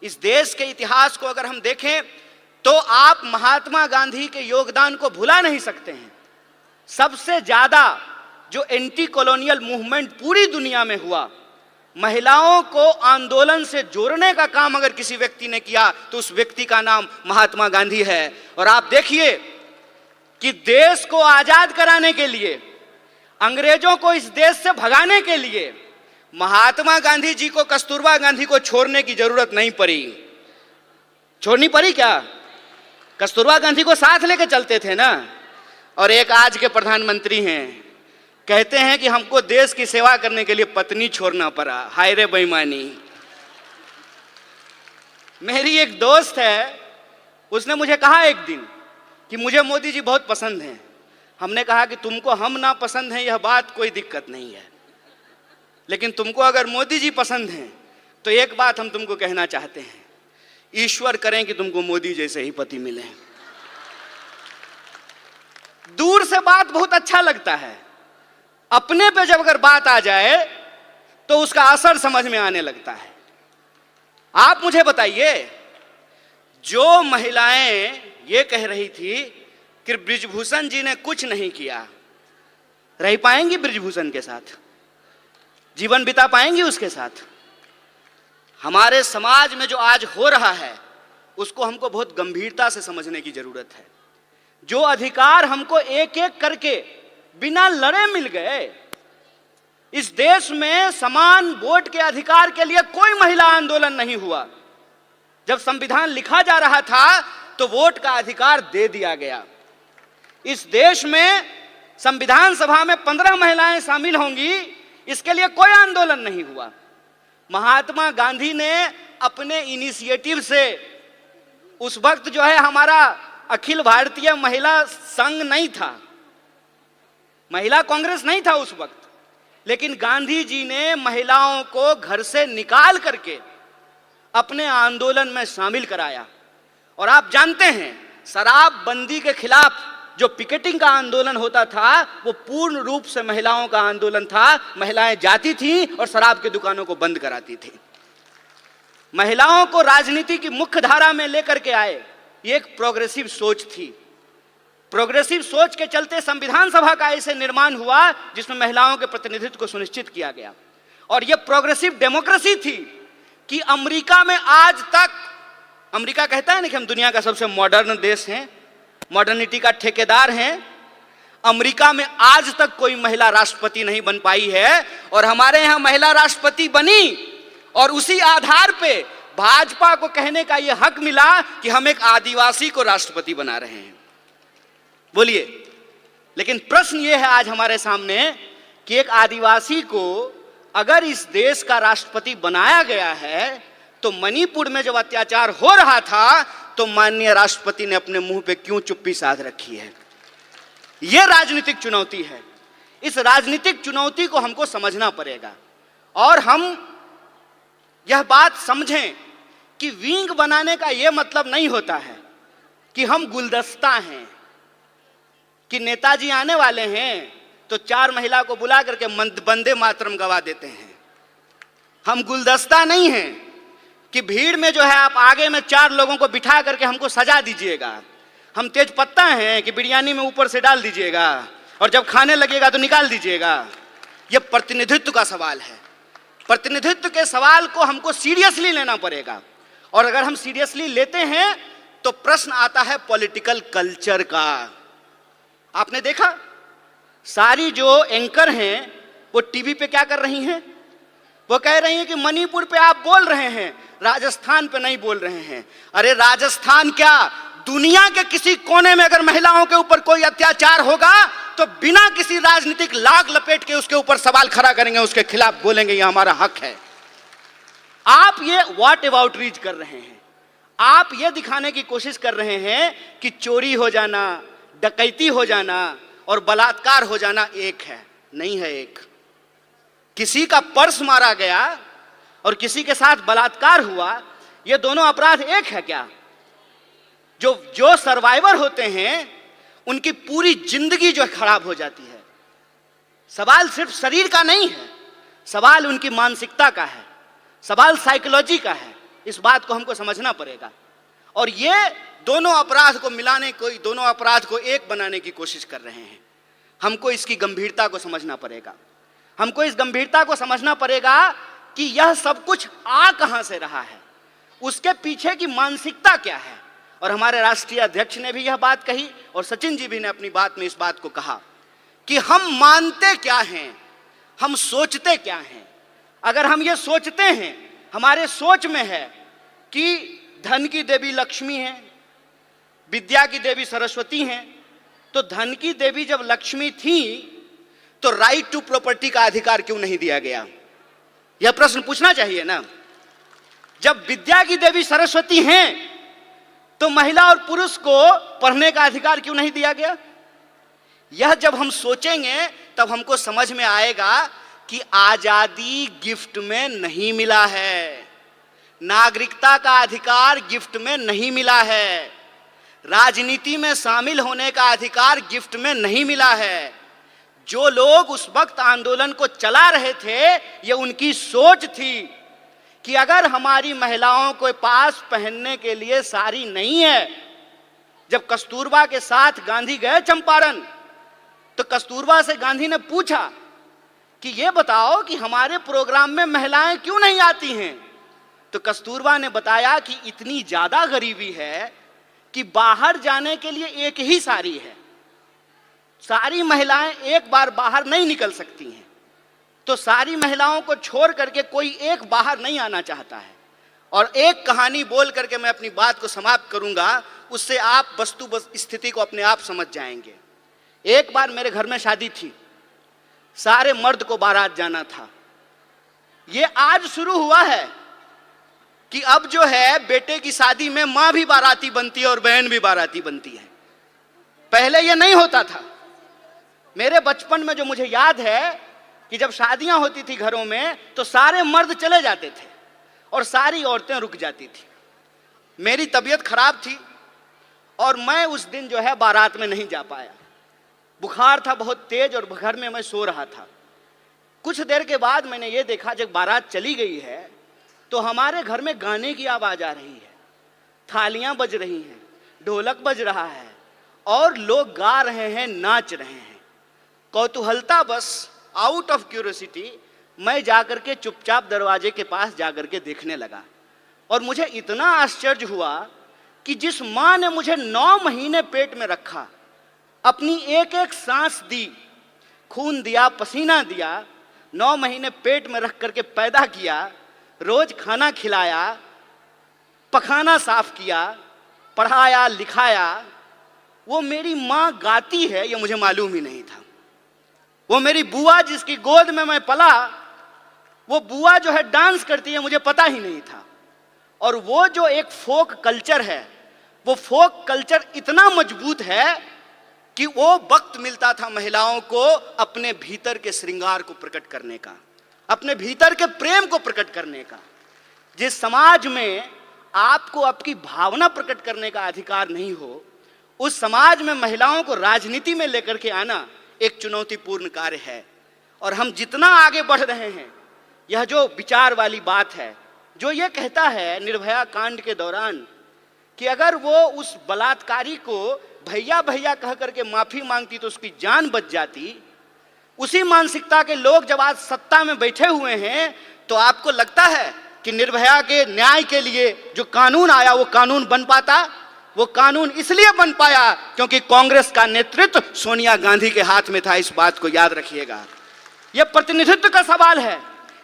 इस देश के इतिहास को अगर हम देखें तो आप महात्मा गांधी के योगदान को भुला नहीं सकते हैं। सबसे ज्यादा जो एंटी कॉलोनियल मूवमेंट पूरी दुनिया में हुआ, महिलाओं को आंदोलन से जोड़ने का काम अगर किसी व्यक्ति ने किया तो उस व्यक्ति का नाम महात्मा गांधी है। और आप देखिए कि देश को आजाद कराने के लिए, अंग्रेजों को इस देश से भगाने के लिए महात्मा गांधी जी को कस्तूरबा गांधी को छोड़ने की जरूरत नहीं पड़ी। छोड़नी पड़ी क्या? कस्तूरबा गांधी को साथ लेकर चलते थे ना। और एक आज के प्रधानमंत्री हैं, कहते हैं कि हमको देश की सेवा करने के लिए पत्नी छोड़ना पड़ा। हाय रे बेईमानी। मेरी एक दोस्त है, उसने मुझे कहा एक दिन कि मुझे मोदी जी बहुत पसंद हैं। हमने कहा कि तुमको हम ना पसंद हैं यह बात कोई दिक्कत नहीं है, लेकिन तुमको अगर मोदी जी पसंद हैं तो एक बात हम तुमको कहना चाहते हैं, ईश्वर करें कि तुमको मोदी जैसे ही पति मिले। दूर से बात बहुत अच्छा लगता है, अपने पे जब अगर बात आ जाए तो उसका असर समझ में आने लगता है। आप मुझे बताइए, जो महिलाएं ये कह रही थी कि बृजभूषण जी ने कुछ नहीं किया, रह पाएंगी बृजभूषण के साथ? जीवन बिता पाएंगी उसके साथ? हमारे समाज में जो आज हो रहा है उसको हमको बहुत गंभीरता से समझने की जरूरत है। जो अधिकार हमको एक एक करके बिना लड़े मिल गए, इस देश में समान वोट के अधिकार के लिए कोई महिला आंदोलन नहीं हुआ। जब संविधान लिखा जा रहा था तो वोट का अधिकार दे दिया गया। इस देश में संविधान सभा में 15 महिलाएं शामिल होंगी, इसके लिए कोई आंदोलन नहीं हुआ। महात्मा गांधी ने अपने इनिशिएटिव से, उस वक्त जो है हमारा अखिल भारतीय महिला संघ नहीं था, महिला कांग्रेस नहीं था उस वक्त, लेकिन गांधी जी ने महिलाओं को घर से निकाल करके अपने आंदोलन में शामिल कराया। और आप जानते हैं, शराबबंदी के खिलाफ जो पिकेटिंग का आंदोलन होता था वो पूर्ण रूप से महिलाओं का आंदोलन था। महिलाएं जाती थीं और शराब की दुकानों को बंद कराती थी। महिलाओं को राजनीति की मुख्य धारा में लेकर के आए, ये एक प्रोग्रेसिव सोच थी। प्रोग्रेसिव सोच के चलते संविधान सभा का ऐसे निर्माण हुआ जिसमें महिलाओं के प्रतिनिधित्व को सुनिश्चित किया गया। और यह प्रोग्रेसिव डेमोक्रेसी थी कि अमेरिका में आज तक, अमेरिका कहता है ना कि हम दुनिया का सबसे मॉडर्न देश हैं, मॉडर्निटी का ठेकेदार हैं, अमेरिका में आज तक कोई महिला राष्ट्रपति नहीं बन पाई है। और हमारे यहाँ महिला राष्ट्रपति बनी और उसी आधार पे भाजपा को कहने का यह हक मिला कि हम एक आदिवासी को राष्ट्रपति बना रहे हैं। बोलिए, लेकिन प्रश्न यह है आज हमारे सामने कि एक आदिवासी को अगर इस देश का राष्ट्रपति बनाया गया है तो मणिपुर में जब अत्याचार हो रहा था तो माननीय राष्ट्रपति ने अपने मुंह पे क्यों चुप्पी साध रखी है? यह राजनीतिक चुनौती है। इस राजनीतिक चुनौती को हमको समझना पड़ेगा और हम यह बात समझें कि विंग बनाने का यह मतलब नहीं होता है कि हम गुलदस्ता हैं, कि नेताजी आने वाले हैं तो 4 महिला को बुला करके वंदे मातरम गवा देते हैं। हम गुलदस्ता नहीं हैं कि भीड़ में जो है आप आगे में 4 लोगों को बिठा करके हमको सजा दीजिएगा। हम तेज पत्ता हैं कि बिरयानी में ऊपर से डाल दीजिएगा और जब खाने लगेगा तो निकाल दीजिएगा। यह प्रतिनिधित्व का सवाल है। प्रतिनिधित्व के सवाल को हमको सीरियसली लेना पड़ेगा और अगर हम सीरियसली लेते हैं तो प्रश्न आता है पॉलिटिकल कल्चर का। आपने देखा, सारी जो एंकर हैं वो टीवी पे क्या कर रही हैं? वो कह रही हैं कि मणिपुर पे आप बोल रहे हैं, राजस्थान पे नहीं बोल रहे हैं। अरे राजस्थान क्या, दुनिया के किसी कोने में अगर महिलाओं के ऊपर कोई अत्याचार होगा तो बिना किसी राजनीतिक लाग लपेट के उसके ऊपर सवाल खड़ा करेंगे, उसके खिलाफ बोलेंगे, यह हमारा हक है। आप ये व्हाट अबाउट रीच कर रहे हैं। आप ये दिखाने की कोशिश कर रहे हैं कि चोरी हो जाना, डकैती हो जाना और बलात्कार हो जाना एक है। नहीं है एक। किसी का पर्स मारा गया और किसी के साथ बलात्कार हुआ, ये दोनों अपराध एक है क्या? जो सर्वाइवर होते हैं उनकी पूरी जिंदगी जो खराब हो जाती है। सवाल सिर्फ शरीर का नहीं है, सवाल उनकी मानसिकता का है, सवाल साइकोलॉजी का है। इस बात को हमको समझना पड़ेगा। और ये दोनों अपराध को मिलाने को, दोनों अपराध को एक बनाने की कोशिश कर रहे हैं। हमको इसकी गंभीरता को समझना पड़ेगा। हमको इस गंभीरता को समझना पड़ेगा कि यह सब कुछ आ कहां से रहा है, उसके पीछे की मानसिकता क्या है। और हमारे राष्ट्रीय अध्यक्ष ने भी यह बात कही और सचिन जी भी ने अपनी बात में इस बात को कहा कि हम मानते क्या हैं, हम सोचते क्या हैं। अगर हम ये सोचते हैं, हमारे सोच में है कि धन की देवी लक्ष्मी है, विद्या की देवी सरस्वती हैं, तो धन की देवी जब लक्ष्मी थी तो राइट टू प्रॉपर्टी का अधिकार क्यों नहीं दिया गया? यह प्रश्न पूछना चाहिए ना। जब विद्या की देवी सरस्वती हैं तो महिला और पुरुष को पढ़ने का अधिकार क्यों नहीं दिया गया? यह जब हम सोचेंगे तब हमको समझ में आएगा कि आजादी गिफ्ट में नहीं मिला है, नागरिकता का अधिकार गिफ्ट में नहीं मिला है, राजनीति में शामिल होने का अधिकार गिफ्ट में नहीं मिला है। जो लोग उस वक्त आंदोलन को चला रहे थे, ये उनकी सोच थी कि अगर हमारी महिलाओं के पास पहनने के लिए साड़ी नहीं है। जब कस्तूरबा के साथ गांधी गए चंपारण, तो कस्तूरबा से गांधी ने पूछा कि ये बताओ कि हमारे प्रोग्राम में महिलाएं क्यों नहीं आती हैं? तो कस्तूरबा ने बताया कि इतनी ज्यादा गरीबी है कि बाहर जाने के लिए एक ही साड़ी है, सारी महिलाएं एक बार बाहर नहीं निकल सकती हैं, तो सारी महिलाओं को छोड़ करके कोई एक बाहर नहीं आना चाहता है। और एक कहानी बोल करके मैं अपनी बात को समाप्त करूंगा, उससे आप वस्तु स्थिति को अपने आप समझ जाएंगे। एक बार मेरे घर में शादी थी, सारे मर्द को बारात जाना था। ये आज शुरू हुआ है कि अब जो है बेटे की शादी में मां भी बाराती बनती है और बहन भी बाराती बनती है। पहले ये नहीं होता था। मेरे बचपन में जो मुझे याद है कि जब शादियां होती थी घरों में तो सारे मर्द चले जाते थे और सारी औरतें रुक जाती थी। मेरी तबीयत खराब थी और मैं उस दिन जो है बारात में नहीं जा पाया। बुखार था बहुत तेज और घर में मैं सो रहा था। कुछ देर के बाद मैंने ये देखा, जब बारात चली गई है तो हमारे घर में गाने की आवाज आ रही है, थालियां बज रही हैं, ढोलक बज रहा है और लोग गा रहे हैं, नाच रहे हैं। कौतूहलता बस, आउट ऑफ क्यूरियोसिटी, मैं जाकर के चुपचाप दरवाजे के पास जाकर के देखने लगा। और मुझे इतना आश्चर्य हुआ कि जिस मां ने मुझे 9 महीने पेट में रखा, अपनी एक एक सांस दी, खून दिया, पसीना दिया, 9 महीने पेट में रख करके पैदा किया, रोज खाना खिलाया, पखाना साफ किया, पढ़ाया लिखाया, वो मेरी मां गाती है ये मुझे मालूम ही नहीं था। वो मेरी बुआ जिसकी गोद में मैं पला, वो बुआ जो है डांस करती है, मुझे पता ही नहीं था। और वो जो एक फोक कल्चर है, वो फोक कल्चर इतना मजबूत है कि वो वक्त मिलता था महिलाओं को अपने भीतर के श्रृंगार को प्रकट करने का, अपने भीतर के प्रेम को प्रकट करने का। जिस समाज में आपको आपकी भावना प्रकट करने का अधिकार नहीं हो, उस समाज में महिलाओं को राजनीति में लेकर के आना एक चुनौतीपूर्ण कार्य है। और हम जितना आगे बढ़ रहे हैं, यह जो विचार वाली बात है, जो ये कहता है निर्भया कांड के दौरान कि अगर वो उस बलात्कारी को भैया भैया कह करके माफी मांगती तो उसकी जान बच जाती, उसी मानसिकता के लोग जब आज सत्ता में बैठे हुए हैं, तो आपको लगता है कि निर्भया के न्याय के लिए जो कानून आया वो कानून बन पाता? वो कानून इसलिए बन पाया क्योंकि कांग्रेस का नेतृत्व सोनिया गांधी के हाथ में था। इस बात को याद रखिएगा। यह प्रतिनिधित्व का सवाल है,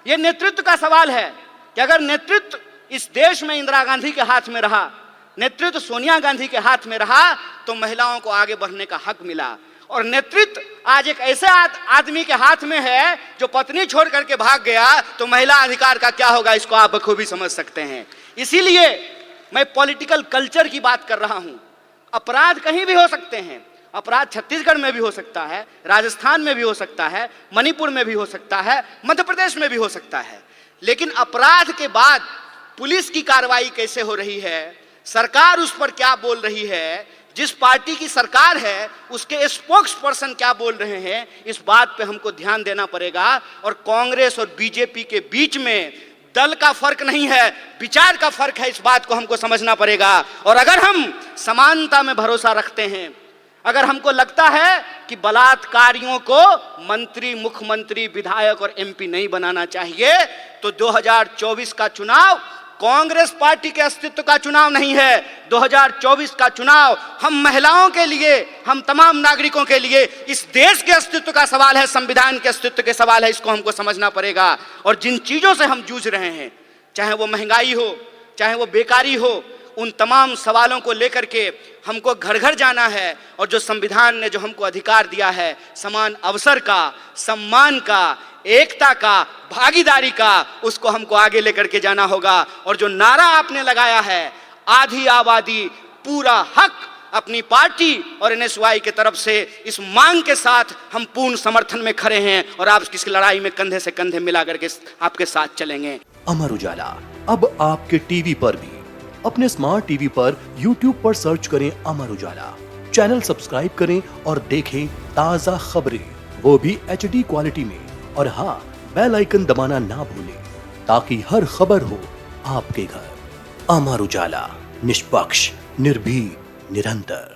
यह नेतृत्व का सवाल है कि अगर नेतृत्व इस देश में इंदिरा गांधी के हाथ में रहा, नेतृत्व सोनिया गांधी के हाथ में रहा, तो महिलाओं को आगे बढ़ने का हक मिला। और नेतृत्व आज एक ऐसे आदमी के हाथ में है जो पत्नी छोड़ करके भाग गया, तो महिला अधिकार का क्या होगा, इसको आप बखूबी समझ सकते हैं। इसीलिए मैं पॉलिटिकल कल्चर की बात कर रहा हूं। अपराध कहीं भी हो सकते हैं, अपराध छत्तीसगढ़ में भी हो सकता है, राजस्थान में भी हो सकता है, मणिपुर में भी हो सकता है, मध्य प्रदेश में भी हो सकता है, लेकिन अपराध के बाद पुलिस की कार्रवाई कैसे हो रही है, सरकार उस पर क्या बोल रही है, जिस पार्टी की सरकार है उसके स्पोक्स पर्सन क्या बोल रहे हैं, इस बात पे हमको ध्यान देना पड़ेगा। और कांग्रेस और बीजेपी के बीच में दल का फर्क नहीं है, विचार का फर्क है। इस बात को हमको समझना पड़ेगा। और अगर हम समानता में भरोसा रखते हैं, अगर हमको लगता है कि बलात्कारियों को मंत्री, मुख्यमंत्री, विधायक और एमपी नहीं बनाना चाहिए, तो 2024 का चुनाव कांग्रेस पार्टी के अस्तित्व का चुनाव नहीं है। 2024 का चुनाव हम महिलाओं के लिए, हम तमाम नागरिकों के लिए, इस देश के अस्तित्व का सवाल है, संविधान के अस्तित्व के सवाल है। इसको हमको समझना पड़ेगा। और जिन चीजों से हम जूझ रहे हैं, चाहे वो महंगाई हो, चाहे वो बेकारी हो, उन तमाम सवालों को लेकर के हमको घर घर जाना है। और जो संविधान ने जो हमको अधिकार दिया है, समान अवसर का, सम्मान का, एकता का, भागीदारी का, उसको हमको आगे लेकर के जाना होगा। और जो नारा आपने लगाया है, आधी आबादी पूरा हक, अपनी पार्टी और एनएसयूआई के तरफ से इस मांग के साथ हम पूर्ण समर्थन में खड़े हैं और आप इस लड़ाई में कंधे से कंधे मिला करके आपके साथ चलेंगे। अमर उजाला अब आपके टीवी पर भी। अपने स्मार्ट टीवी पर YouTube पर सर्च करें अमर उजाला, चैनल सब्सक्राइब करें और देखें ताजा खबरें, वो भी HD क्वालिटी में। और हाँ, बेल आइकन दबाना ना भूलें ताकि हर खबर हो आपके घर। अमर उजाला, निष्पक्ष, निर्भीक, निरंतर।